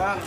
Errol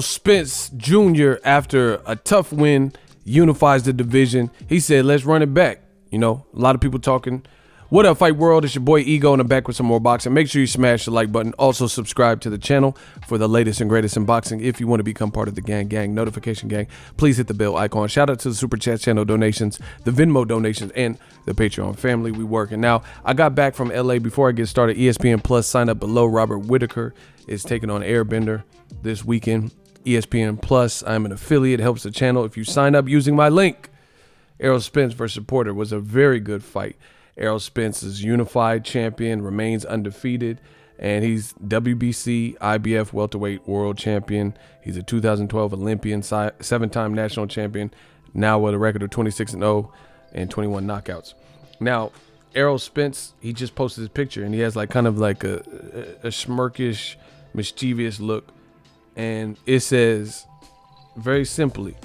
Spence Jr., after a tough win, unifies the division. He said, let's run it back. You know, a lot of people talking. What up, Fight World? It's your boy Ego, and I'm back with some more boxing. Make sure you smash the like button. Also, subscribe to the channel for the latest and greatest in boxing. If you want to become part of the gang notification gang, please hit the bell icon. Shout out to the Super Chat channel donations, the Venmo donations, and the Patreon family. We working. Now, I got back from LA. Before I get started, ESPN Plus, sign up below. Robert Whitaker is taking on Airbender this weekend. ESPN Plus, I'm an affiliate, helps the channel if you sign up using my link. Errol Spence versus Porter was a very good fight. Errol Spence is unified champion, remains undefeated, and he's WBC, IBF welterweight world champion. He's a 2012 Olympian, 7-time national champion, now with a record of 26-0 and 21 knockouts. Now, Errol Spence, he just posted his picture, and he has like kind of like a smirkish, mischievous look, and it says very simply,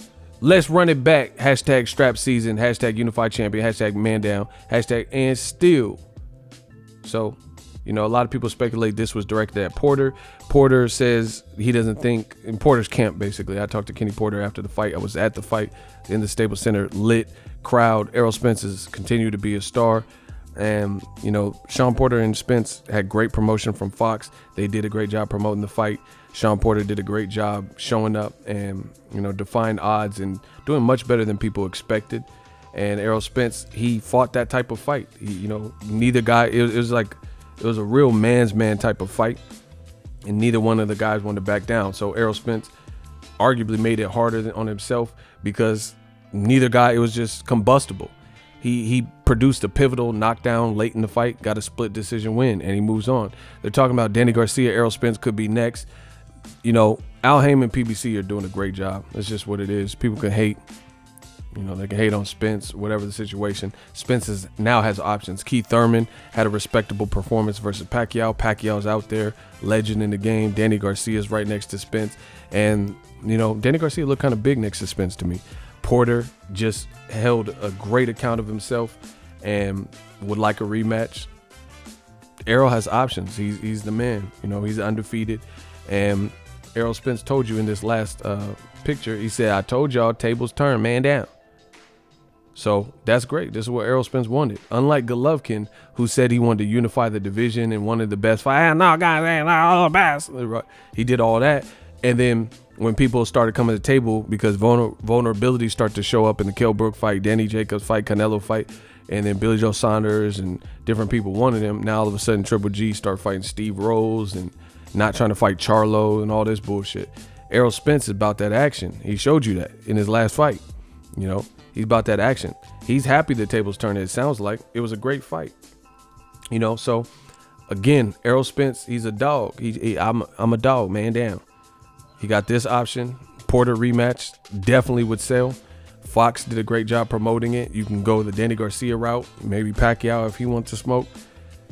let's run it back. Hashtag strap season. Hashtag unified champion. Hashtag man down. Hashtag and still. So, you know, a lot of people speculate this was directed at Porter. Porter says he doesn't think, in Porter's camp, basically. I talked to Kenny Porter after the fight. I was at the fight in the Staples Center. Lit crowd. Errol Spence has continued to be a star. And, you know, Shawn Porter and Spence had great promotion from Fox. They did a great job promoting the fight. Shawn Porter did a great job showing up and, you know, defying odds and doing much better than people expected. And Errol Spence, he fought that type of fight. You know, neither guy, it was a real man's man type of fight. And neither one of the guys wanted to back down. So Errol Spence arguably made it harder on himself because neither guy, it was just combustible. He produced a pivotal knockdown late in the fight, got a split decision win, and he moves on. They're talking about Danny Garcia, Errol Spence could be next. You know, Al Haymon and PBC are doing a great job. That's just what it is. People can hate. You know, they can hate on Spence, whatever the situation. Spence now has options. Keith Thurman had a respectable performance versus Pacquiao. Pacquiao's out there, legend in the game. Danny Garcia's right next to Spence. And, you know, Danny Garcia looked kind of big next to Spence to me. Porter just held a great account of himself and would like a rematch. Errol has options. He's the man. You know, he's undefeated. And Errol Spence told you in this last picture, he said, I told y'all, tables turn, man down. So that's great. This is what Errol Spence wanted. Unlike Golovkin, who said he wanted to unify the division and wanted the best fight. No, guys, ain't all the best. He did all that. And then when people started coming to the table because vulnerability started to show up in the Kell Brook fight, Danny Jacobs fight, Canelo fight, and then Billy Joe Saunders and different people wanted him. Now all of a sudden Triple G start fighting Steve Rose and not trying to fight Charlo and all this bullshit. Errol Spence is about that action. He showed you that in his last fight. You know, he's about that action. He's happy the tables turned. It sounds like it was a great fight. You know, so again, Errol Spence, he's a dog. I'm a dog, man down. He got this option. Porter rematch definitely would sell. Fox did a great job promoting it. You can go the Danny Garcia route, maybe Pacquiao if he wants to smoke.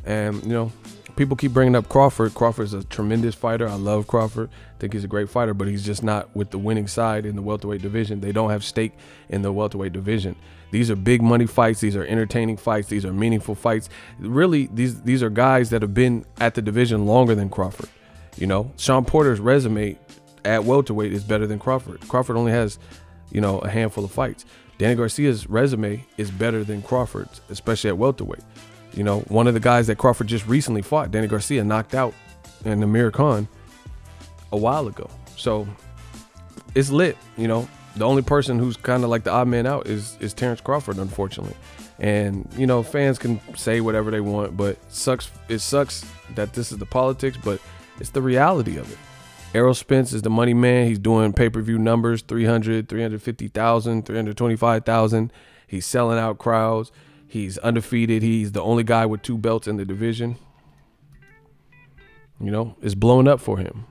And, you know, people keep bringing up Crawford. Crawford's a tremendous fighter. I love Crawford. I think he's a great fighter, but he's just not with the winning side in the welterweight division. They don't have stake in the welterweight division. These are big money fights. These are entertaining fights. These are meaningful fights. Really, these are guys that have been at the division longer than Crawford. You know, Shawn Porter's resume at welterweight is better than Crawford. Crawford only has, you know, a handful of fights. Danny Garcia's resume is better than Crawford's, especially at welterweight. You know, one of the guys that Crawford just recently fought, Danny Garcia, knocked out in Amir Khan a while ago. So it's lit. You know, the only person who's kind of like the odd man out is Terrence Crawford, unfortunately. And, you know, fans can say whatever they want, but it sucks that this is the politics, but it's the reality of it. Errol Spence is the money man. He's doing pay-per-view numbers, 300, 350,000, 325,000. He's selling out crowds. He's undefeated. He's the only guy with 2 belts in the division. You know, it's blowing up for him.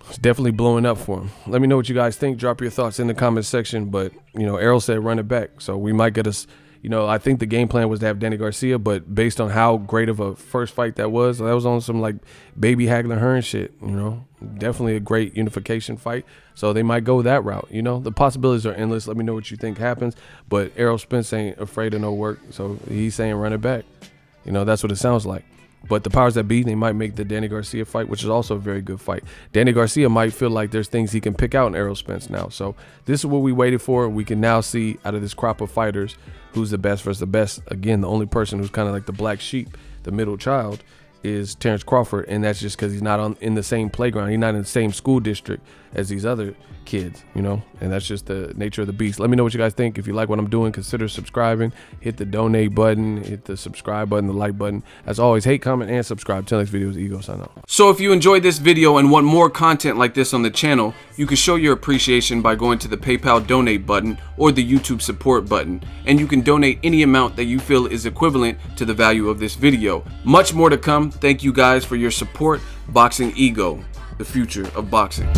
It's definitely blowing up for him. Let me know what you guys think. Drop your thoughts in the comment section. But, you know, Errol said run it back. So we might get us, You know, I think the game plan was to have Danny Garcia, but based on how great of a first fight that was on some like baby Hagler Hearn shit, you know. Definitely a great unification fight. So they might go that route, you know. The possibilities are endless. Let me know what you think happens. But Errol Spence ain't afraid of no work, so he's saying run it back. You know, that's what it sounds like. But the powers that be, they might make the Danny Garcia fight, which is also a very good fight. Danny Garcia might feel like there's things he can pick out in Errol Spence now. So this is what we waited for. We can now see out of this crop of fighters who's the best versus the best. Again, the only person who's kind of like the black sheep, the middle child, is Terrence Crawford, and that's just because he's not in the same playground. He's not in the same school district as these other kids, you know, and that's just the nature of the beast. Let me know what you guys think. If you like what I'm doing, consider subscribing. Hit the donate button, hit the subscribe button, the like button. As always, hate, comment, and subscribe. Till next video is Ego sign out. So if you enjoyed this video and want more content like this on the channel, you can show your appreciation by going to the PayPal donate button or the YouTube support button, and you can donate any amount that you feel is equivalent to the value of this video. Much more to come. Thank you guys for your support. Boxing Ego, the future of boxing.